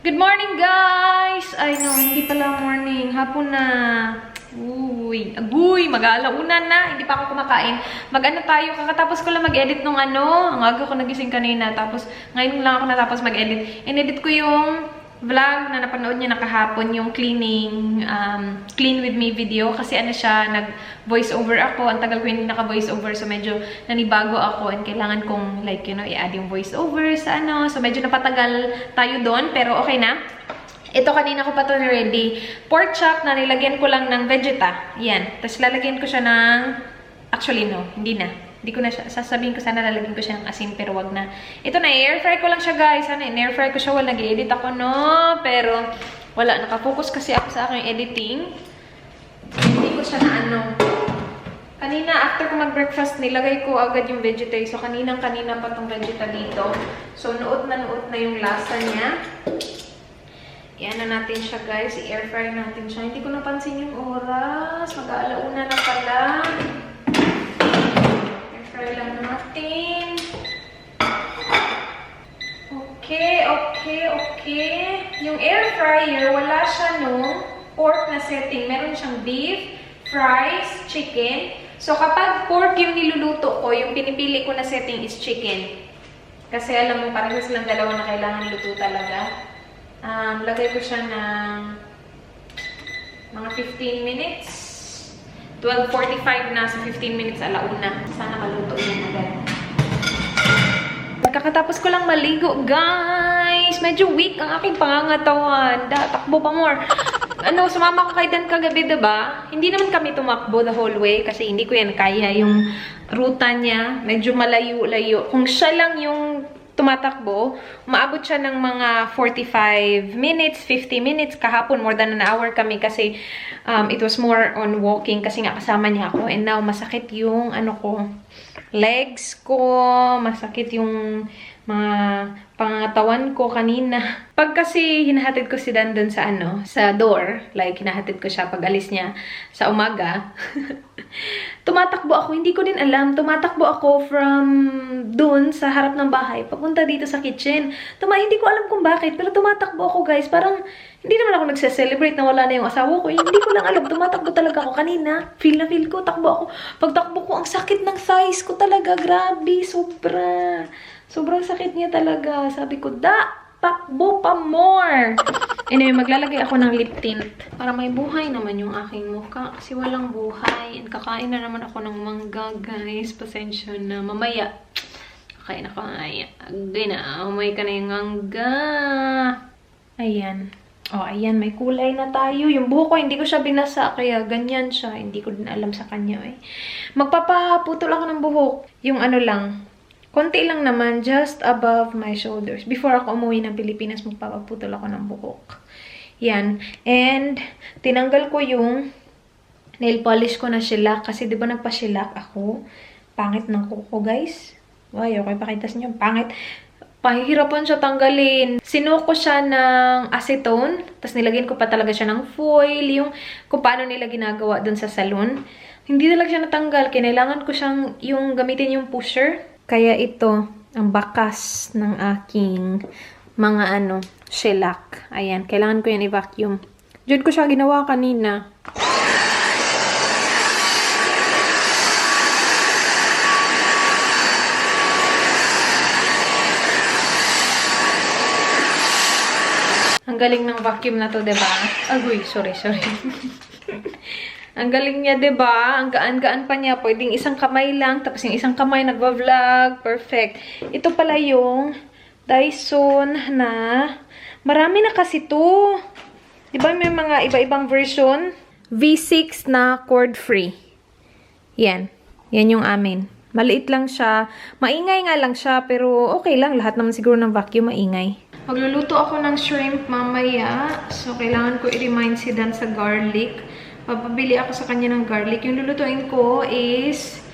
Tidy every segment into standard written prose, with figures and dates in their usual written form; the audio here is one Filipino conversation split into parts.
Good morning, guys! Ay, no, hindi pala morning. Hapon na. Uy, agoy, mag-aalauna na. Hindi pa ako kumakain. Mag-ano tayo, kakatapos ko lang mag-edit nung ano. Ang aga ko nagising kanina. Tapos, ngayon lang ako natapos mag-edit. In-edit ko yung vlog na napanood niya nakahapon, yung cleaning, clean with me video. Kasi ano siya, nag-voice over ako. Ang tagal ko hindi naka-voice over. So, medyo nanibago ako. And kailangan kong, like, you know, i-add yung voice over sa ano. So, medyo napatagal tayo doon. Pero okay na. Ito, kanina ko pa ito ready. Pork chop na nilagyan ko lang ng vegeta. Yan. Tapos lalagyan ko siya ng... Actually, no. Hindi na. Hindi ko na siya... Sasabihin ko sana lalagyan ko siya ng asin, pero wag na. Ito na, air fry ko lang siya, guys. Sana, air fry ko siya. Wala, nag-edit ako, no? Pero, wala. Nakafocus kasi ako sa aking editing. Hindi ko siya na ano. Kanina, after ko mag-breakfast, nilagay ko agad yung vegeta. So, kaninang-kanina pa itong vegeta dito. So, nuot na yung lasa niya. Yan na natin siya, guys. I-air fry natin siya. Hindi ko napansin yung oras. Mag-aalauna na pala. Air fry lang natin. Okay. Yung air fryer, wala siya nung pork na setting. Meron siyang beef, fries, chicken. So, kapag pork yung niluluto ko, yung pinipili ko na setting is chicken. Kasi alam mo, parang silang dalawa na kailangan luto talaga. Lagay ko siya ng mga 15 minutes. 12:45 na, sa 15 minutes alauna. Sana maluto yun agad. Kakatapos ko lang maligo, guys. Medyo weak ang aking pangangatawan. Takbo pa more. Ano, sumama ka kay Dan kagabi, diba? Hindi naman kami tumakbo the whole way kasi hindi ko yan kaya yung ruta niya. Medyo malayo-layo. Kung siya lang yung tumatakbo, maabot siya ng mga 45 minutes, 50 minutes. Kahapon, more than an hour kami kasi it was more on walking kasi nga kasama niya ako. And now, masakit yung ano ko, legs ko, masakit yung mga pangatawan ko kanina. Pag kasi hinahatid ko si Dan dun sa ano, sa door, like hinahatid ko siya pag alis niya sa umaga, tumatakbo ako, hindi ko din alam, tumatakbo ako from dun sa harap ng bahay, papunta dito sa kitchen. Hindi ko alam kung bakit, pero tumatakbo ako, guys. Parang, hindi naman ako nagse-celebrate na wala na yung asawa ko. Hindi ko lang alam, tumatakbo talaga ako kanina. Feel na feel ko, takbo ako. Pag takbo ko, ang sakit ng thighs ko talaga. Grabe, sobra. Sobrang sakit niya talaga. Sabi ko, takbo pa more. Anyway, maglalagay ako ng lip tint. Para may buhay naman yung aking mukha. Kasi walang buhay. And kakain na naman ako ng mangga, guys. Pasensya na. Mamaya. Kakain ako. Agay na. Umay ka na yung mangga. Ayan. Oh, ayan. May kulay na tayo. Yung buhok ko, hindi ko siya binasa. Kaya ganyan siya. Hindi ko din alam sa kanya, eh. Magpapaputol ako ng buhok. Yung ano lang. Konti lang naman, just above my shoulders. Before ako umuwi ng Pilipinas, magpapaputol ako ng buhok. Yan. And, tinanggal ko yung nail polish ko na shellac. Kasi, di ba nagpa-shellac ako? Pangit ng kuko, guys. Ay, okay, pakita sa inyo. Pangit. Pahihirapan siya tanggalin. Sinuko siya ng acetone. Tapos, nilagyan ko pa talaga siya ng foil. Yung, kung paano nila ginagawa dun sa salon. Hindi talaga siya natanggal. Kailangan ko siyang, gamitin yung pusher. Kaya ito, ang bakas ng aking mga shellac. Ayan, kailangan ko yan i-vacuum. Diyan ko siya ginawa kanina. Ang galing ng vacuum na to, diba? Agoy, sorry. Ang galing niya, diba? Ang gaan-gaan pa niya. Pwedeng isang kamay lang. Tapos yung isang kamay nagwa-vlog. Perfect. Ito pala yung Dyson na marami na kasi to. Diba may mga iba-ibang version? V6 na cord-free. Yan. Yan yung amin. Maliit lang siya. Maingay nga lang siya. Pero okay lang. Lahat naman siguro ng vacuum maingay. Magluluto ako ng shrimp mamaya. So, kailangan ko i-remind si Dan sa garlic. Papabili ako sa kanya ng garlic. Yung lulutuin ko is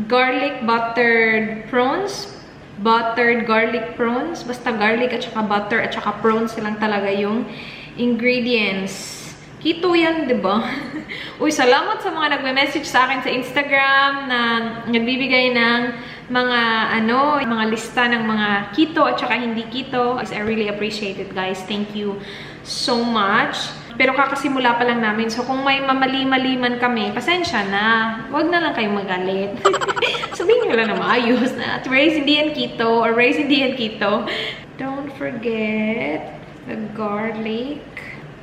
garlic buttered prawns. Buttered garlic prawns. Basta garlic at saka butter at saka prawns lang talaga yung ingredients. Keto yan, diba? Uy, salamat sa mga nagme-message sa akin sa Instagram na nagbibigay ng mga lista ng mga keto at saka hindi keto. I really appreciate it, guys. Thank you so much. Pero kakasimula pa lang namin. So, kung may mamali-maliman kami, pasensya na. Huwag na lang kayong magalit. Sabihin nyo lang na maayos na. At Ray's hindi yan keto or Ray's hindi yan keto. Don't forget the garlic.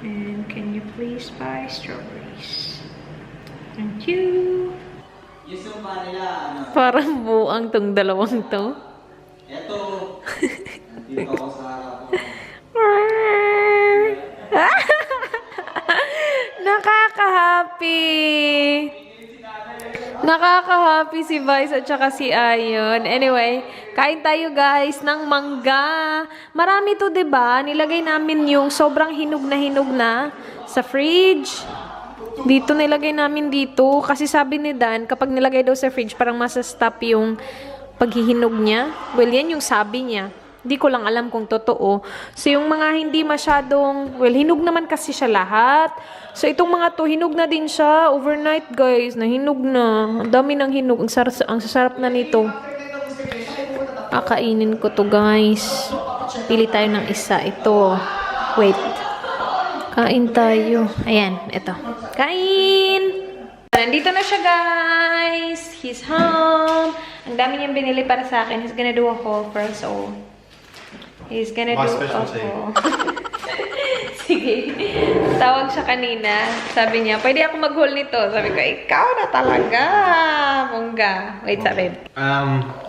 And can you please buy strawberries? Thank you. Yung sumpa nila, ano? Parang buang tong dalawang to. Eto. Nandito ako sa harap ko. Nakaka-happy! Nakaka-happy si Vice at saka si Ayon. Anyway, kain tayo guys ng mangga. Marami to, 'di ba? Nilagay namin yung sobrang hinog na sa fridge. Dito nilagay namin dito kasi sabi ni Dan, kapag nilagay daw sa fridge, parang masa-stop yung paghihinog niya. Well, yan yung sabi niya. Hindi ko lang alam kung totoo. So, yung mga hindi masyadong, well, hinog naman kasi siya lahat. So, itong mga to, hinog na din siya. Overnight, guys, nahinog na. Ang dami ng hinog. Ang sasarap na nito. Kakainin ko to, guys. Pili tayo ng isa. Ito. Wait. Kain tayo. Ayan, ito. Kain! Nandito na siya, guys. He's home. Ang dami niyang binili para sa akin. He's gonna do a haul first, so... He's gonna My do specialty. Sige. Tawag siya kanina. Sabi niya, pwede ako mag-haul nito. Sabi ko, ikaw na talaga. Mongga. Wait, sabi.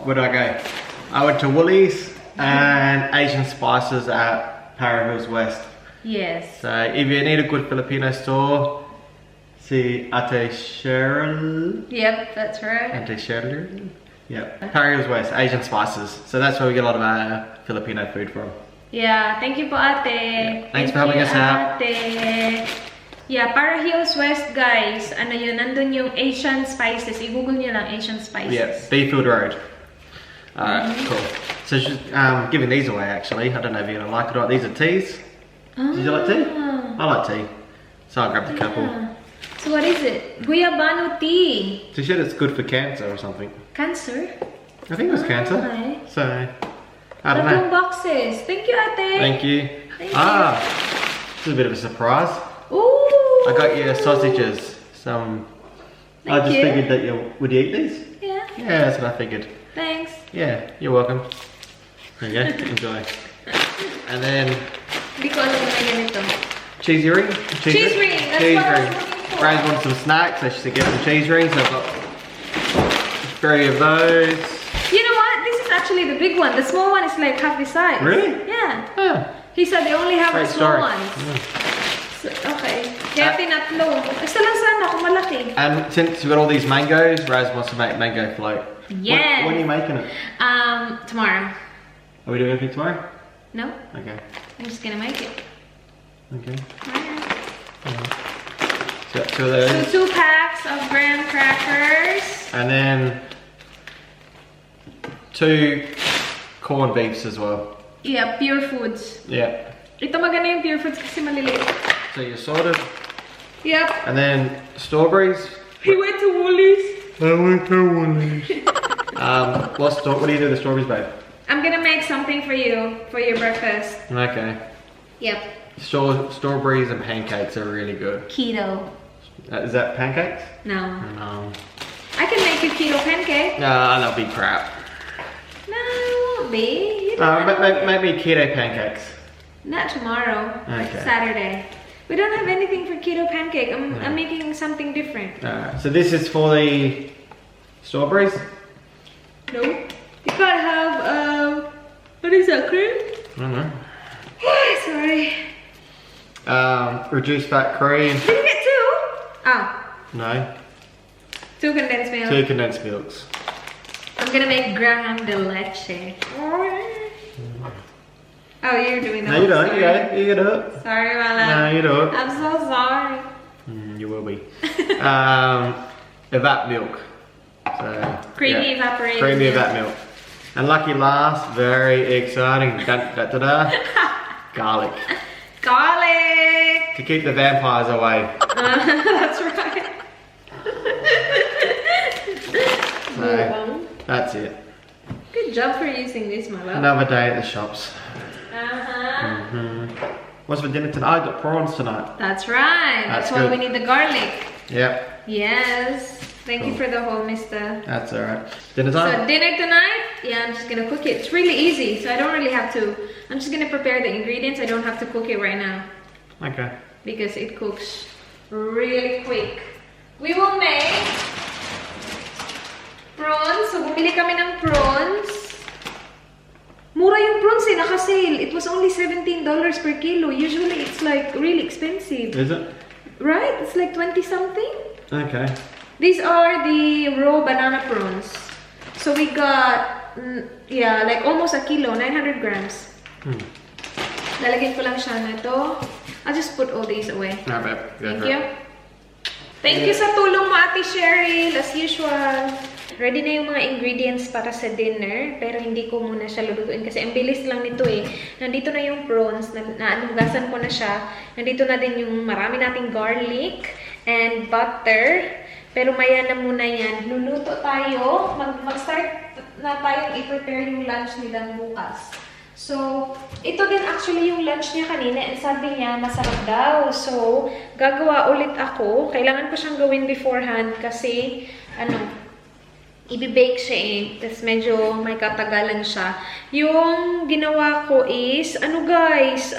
Where do I go? I went to Woolies and Asian Spices at Para Hills West. Yes. So if you need a good Filipino store, see Ate Cheryl. Yep, that's right. Ate Cheryl. Yep. Para Hills West, Asian Spices. So that's where we get a lot of our Filipino food from. Yeah, thank you po, ate. Yeah. Thanks for helping us out. Ate. Yeah, Para Hills West, guys. Ano yun, nandun yung Asian Spices. I-google nyo lang, Asian Spices. Yeah, Beefield Road. Alright, cool. So she's giving these away actually. I don't know if you're gonna like it or not. These are teas. Did you like tea? I like tea. So I grabbed a couple. So what is it? Guyabano tea. She said it's good for cancer or something. Cancer? I think it was cancer. Okay. So, I don't Tatlong know. boxes. Thank you, ate. Thank you. Thank This is a bit of a surprise. Ooh. I got you sausages. Some. I Thank just you. figured that would you eat these? Yeah. Yeah, that's what I figured. Thanks. Yeah, you're welcome. There you go. Enjoy. And then Hindi ko alam na ganito. cheesy ring. Cheese ring, that's Cheese what I was ring. looking for. Rose wanted some snacks, so she said get some cheese rings. I've got 3 of those. You know what? This is actually the big one. The small one is like half the size. Really? Yeah. Oh, He said they only have the great small story. ones. Yeah. So, okay. Kaya tinatlo. Isa lang sana kung malaki. And since you've got all these mangoes, Raz wants to make mango float. Yes. When are you making it? Tomorrow. Are we doing anything tomorrow? No? Okay. I'm just gonna make it. Okay. Alright. So 2 of those. So 2 packs of graham crackers. And then 2 corned beefs as well. Yeah, Pure Foods. Yeah. Ito maganda yung Pure Foods kasi maliliit. So you're sorted. Yep. And then strawberries. He went to Woolies. I went to Woolies. What do you do with the strawberries, babe? I'm gonna make something for you for your breakfast. Okay. Yep. Strawberries and pancakes are really good. Keto. Is that pancakes? No. No. I can make you keto pancake. No, that'll be crap. No, it won't be. You don't But know. make me keto pancakes. Not tomorrow. Okay. Saturday. We don't have anything for keto pancake. I'm making something different. So this is for the strawberries. No. You can't have what is that, cream? I don't know. Sorry. Reduced fat cream. Did you get 2? Oh. No. 2 condensed milk. 2 condensed milks. I'm gonna make graham de leche. Oh, you're doing that. No, you don't. Sorry. You do it. Sorry, my love. No, you do it. I'm so sorry. You will be. Evap milk. So, Creamy evaporated Creamy milk. evap milk. And lucky last, very exciting. Garlic. Garlic. To keep the vampires away. That's right. So, that's it. Good job for using this, my love. Another day at the shops. Uh-huh. What's for dinner tonight? I got prawns tonight. That's right. That's That's why good. we need the garlic. Yep, Yes. Thank you for the whole, mister. that's alright. Dinner So time? dinner tonight, yeah, I'm just gonna cook it. It's really easy, so I don't really have to. I'm just gonna prepare the ingredients. I don't have to cook it right now Okay. because it cooks really quick. We will make prawns. So bumili kami ng prawns. Mura yung prawns eh, naka-sale. It was only $17 per kilo. Usually it's like really expensive. Is it? Right? It's like 20 something. Okay. These are the raw banana prawns. So we got, yeah, like almost a kilo, 900 grams. Lalagyan ko lang siya na ito. I'll just put all these away. No, babe. Go Thank for you. it. Thank you sa tulong mo, Ate Cheryl, as usual. Ready na yung mga ingredients para sa dinner, pero hindi ko muna siya lulutuin kasi ang bilis lang nito eh. Nandito na yung prawns, nanugasan ko na siya. Nandito na din yung marami nating garlic and butter. Pero maya na muna yan. Luluto tayo. Mag-start na tayong i-prepare yung lunch nila bukas. So, ito din actually yung lunch niya kanina and sabi niya masarap daw. So, gagawa ulit ako. Kailangan ko siyang gawin beforehand kasi, i-bake siya eh. Tapos medyo may katagalan siya. Yung ginawa ko is, guys,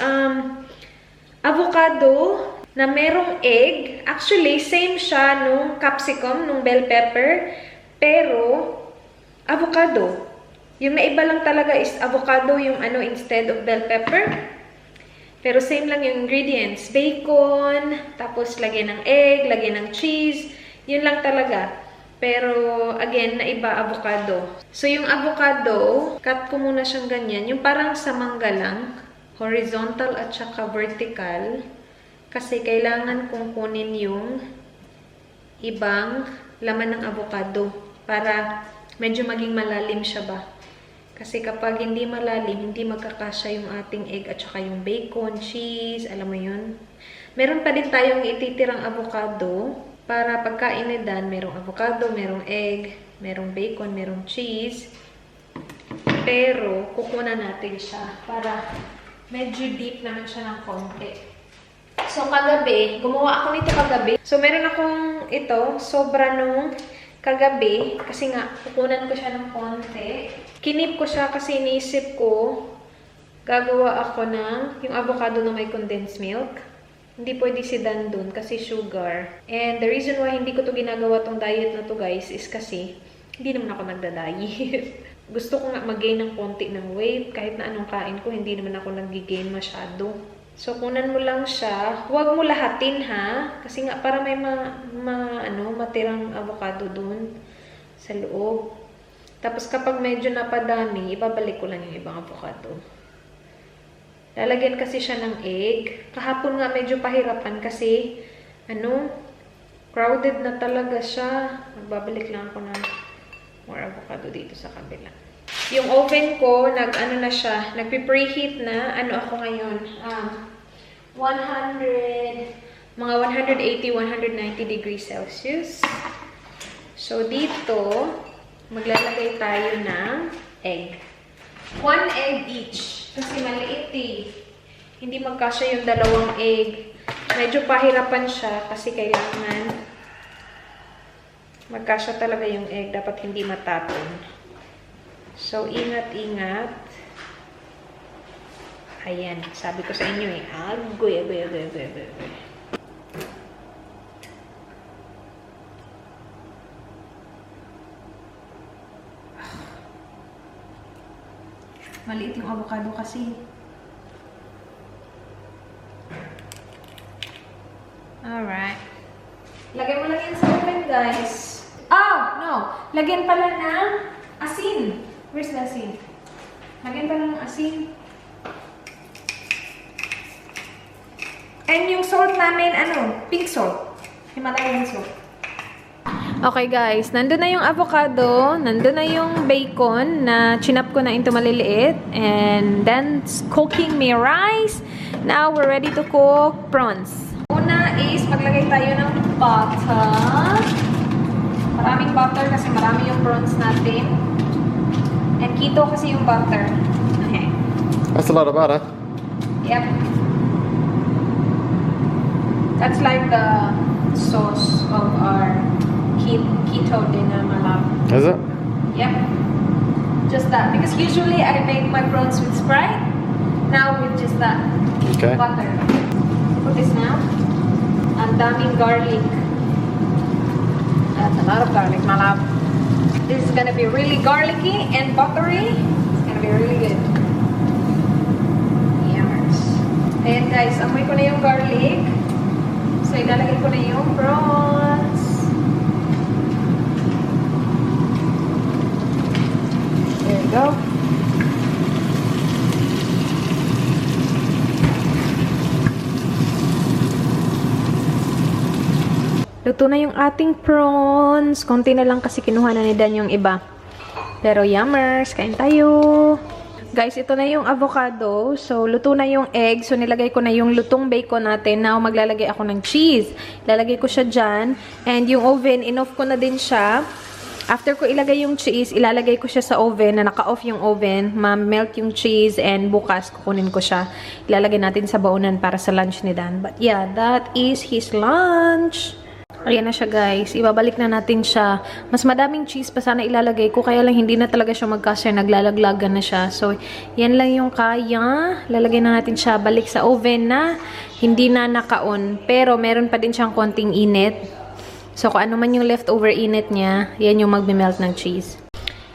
avocado na merong egg. Actually, same siya nung capsicum, nung bell pepper. Pero, avocado. Yung naiba lang talaga is avocado yung instead of bell pepper. Pero same lang yung ingredients. Bacon, tapos lagyan ng egg, lagyan ng cheese. Yun lang talaga. Pero, again, naiba avocado. So, yung avocado, cut ko muna siyang ganyan. Yung parang sa mangga lang. Horizontal at saka vertical. Kasi kailangan kong kunin yung ibang laman ng avocado. Para medyo maging malalim siya ba. Kasi kapag hindi malalim, hindi magkakasya yung ating egg at saka yung bacon, cheese, alam mo yun. Meron pa din tayong ititirang avocado para pagkain ni Dan, merong avocado, merong egg, merong bacon, merong cheese. Pero, kukunan natin siya para medyo deep naman siya ng konti. So, kagabi, gumawa ako nito kagabi. So, meron akong ito, sobra nung kagabi, kasi nga, kukunan ko siya ng konti. Kinip ko siya kasi iniisip ko, gagawa ako ng yung avocado na may condensed milk. Hindi pwede si Dan dun kasi sugar. And the reason why hindi ko to ginagawa tong diet na to guys is kasi hindi naman ako nagda-diet. Gusto ko nga mag-gain ng konti ng weight. Kahit na anong kain ko, hindi naman ako nag-gain masyado. So, kunan mo lang siya. Huwag mo lahatin ha. Kasi nga para may matirang avocado dun sa loob. Tapos kapag medyo napadami, ibabalik ko lang yung ibang avocado. Lalagyan kasi siya ng egg. Kahapon nga medyo pahirapan kasi crowded na talaga siya. Magbabalik lang ako ng more avocado dito sa kabila. Yung oven ko, na siya, nagpe-preheat na. Ako ngayon? 180-190 degrees Celsius. So, dito, maglalagay tayo ng egg. 1 egg each. Kasi maliit eh. Hindi magkasya yung dalawang egg. Medyo pahirapan siya kasi kailangan magkasya talaga yung egg. Dapat hindi matapon. So, ingat-ingat. Ayan. Sabi ko sa inyo eh. Agoy. Maliit yung avocado kasi. Alright. Lagyan mo lang yan sa oven, guys. Oh, no. Lagyan pala ng asin. Where's the asin? Lagyan pala ng asin. And yung salt namin, pink salt. Himalayan salt. Okay guys, nandun na yung avocado, nandun na yung bacon na chinap ko na into maliliit, and then cooking my rice. Now we're ready to cook prawns. Una is maglagay tayo ng butter. Maraming butter kasi marami yung prawns natin. And Keto kasi yung butter. Okay. That's a lot of butter. Yep. That's like the sauce of our keto dinner, my love. Is it? Yep. Just that. Because usually I make my prawns with Sprite. Now with just that Okay. butter. Put this now. Ang daming garlic. That's a lot of garlic, my love. This is gonna be really garlicky and buttery. It's gonna be really good. Yes. Ayan guys, amoy ko na yung garlic. So ilalagay ko na yung prawns. There you go. Luto na yung ating prawns. Konti na lang kasi kinuha na ni Dan yung iba. Pero yummers, kain tayo. Guys, ito na yung avocado. So, luto na yung egg. So, nilagay ko na yung lutong bacon natin. Now, maglalagay ako ng cheese. Lalagay ko siya dyan. And yung oven, in-off ko na din siya. After ko ilagay yung cheese, ilalagay ko siya sa oven na naka-off yung oven. Ma-melt yung cheese and bukas kukunin ko siya. Ilalagay natin sa baunan para sa lunch ni Dan. But yeah, that is his lunch. Ayan na siya guys. Ibabalik na natin siya. Mas madaming cheese pa sana ilalagay ko. Kaya lang hindi na talaga siya magkasya. Naglalaglagan na siya. So, yan lang yung kaya. Lalagay na natin siya balik sa oven na hindi na naka-on. Pero meron pa din siyang konting init. So, kung ano man yung leftover init niya, yan yung magme-melt ng cheese.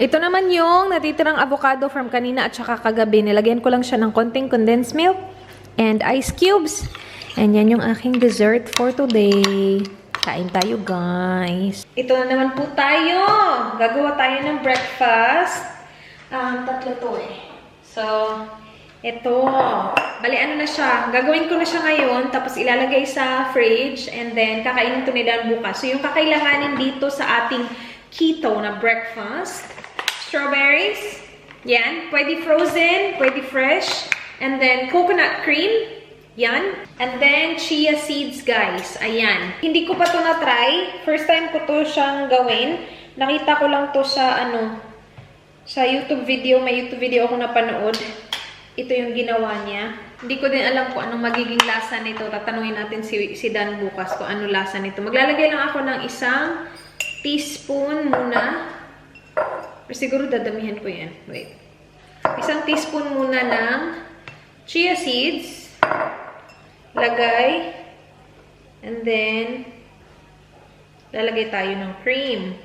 Ito naman yung natitirang avocado from kanina at saka kagabi. Nilagyan ko lang siya ng konting condensed milk and ice cubes. And yan yung aking dessert for today. Kain tayo, guys. Ito na naman po tayo. Gagawa tayo ng breakfast. Tatlo to eh. So, ito. Bali, ano na siya. Gagawin ko na siya ngayon. Tapos ilalagay sa fridge. And then, kakainin to ni Dan bukas. So, yung kakailanganin dito sa ating keto na breakfast. Strawberries. Yan. Pwede frozen. Pwede fresh. And then, coconut cream. Yan. And then, chia seeds, guys. Ayan. Hindi ko pa to na-try. First time ko to siyang gawin. Nakita ko lang to sa, sa YouTube video. May YouTube video ako napanood. Ito yung ginawa niya. Hindi ko din alam kung anong magiging lasa nito. Tatanungin natin si Dan bukas kung ano lasa nito. Maglalagay lang ako ng isang teaspoon muna. Or siguro dadamihan ko yan. Wait. Isang teaspoon muna ng chia seeds. Lagay. And then, lalagay tayo ng cream.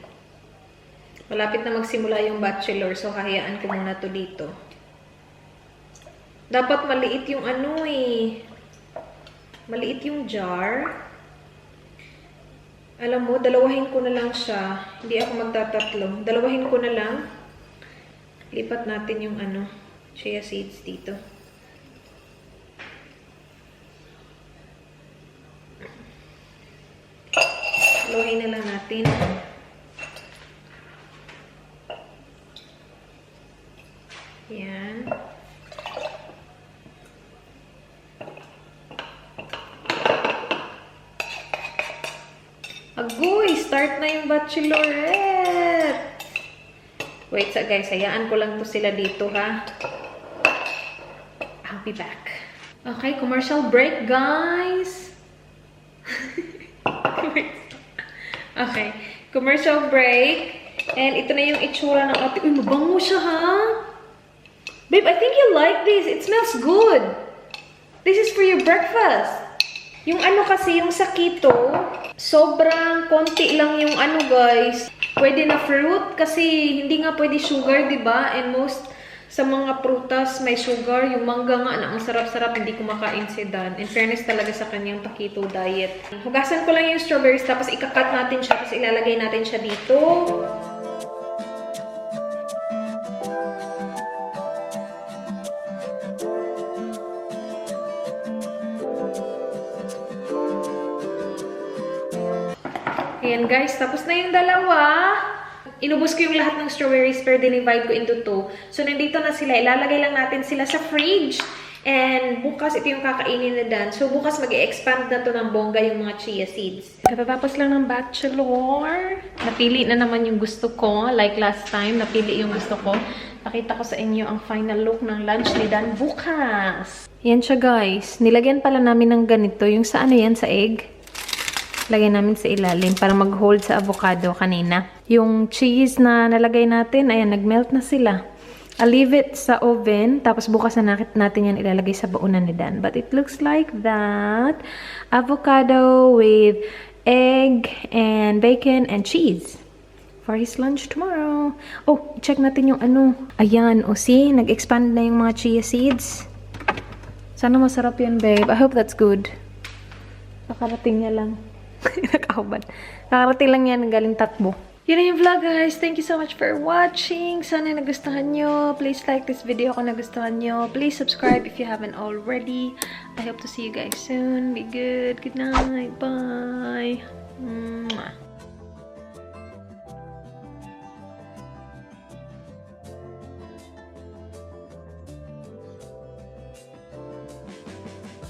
Malapit na magsimula yung bachelor, so hayaan ko muna to dito. Dapat maliit yung maliit yung jar. Alam mo, dalawahin ko na lang siya. Hindi ako magtatatlo. Dalawahin ko na lang. Lipat natin yung chia seeds dito. Dalawahin na lang natin. Yan. Agoy! Start na yung bachelorette! Wait guys, hayaan ko lang to sila dito ha. I'll be back. Okay, commercial break guys! Okay, commercial break. And ito na yung itsura ng ate. Uy, mabango siya ha? Babe, I think you like this. It smells good. This is for your breakfast. Yung kasi, yung sa keto, sobrang konti lang yung guys. Pwede na fruit kasi hindi nga pwede sugar, diba? And most sa mga prutas may sugar. Yung mangga nga na ang sarap-sarap, hindi kumakain si Dan. In fairness talaga sa kanyang keto diet. Hugasan ko lang yung strawberries tapos ikakat natin siya tapos ilalagay natin siya dito. Ayan guys, tapos na yung dalawa. Inubos ko yung lahat ng strawberries pero dinivide ko into 2. So, nandito na sila. Ilalagay lang natin sila sa fridge. And bukas, ito yung kakainin na Dan. So, bukas mag-expand na to ng bongga yung mga chia seeds. Katatapos lang ng bachelor. Napili na naman yung gusto ko. Like last time, napili yung gusto ko. Pakita ko sa inyo ang final look ng lunch ni Dan bukas. Yan siya guys. Nilagyan pala namin ng ganito. Yung sa ano yan, sa egg. Lagyan namin sa ilalim para mag-hold sa avocado kanina. Yung cheese na nalagay natin, ayan, nag-melt na sila. I'll leave it sa oven. Tapos bukas na natin yan ilalagay sa baunan ni Dan. But it looks like that. Avocado with egg and bacon and cheese. For his lunch tomorrow. Oh, check natin yung ano. Ayan, o see, nag-expand na yung mga chia seeds. Sana masarap yun, babe. I hope that's good. Nakarating niya lang. Nakahubad. Nakarating lang yan, galing takbo. Yun na yung vlog, guys. Thank you so much for watching. Sana nagustuhan nyo. Please like this video kung nagustuhan nyo. Please subscribe if you haven't already. I hope to see you guys soon. Be good. Good night. Bye. Mwah.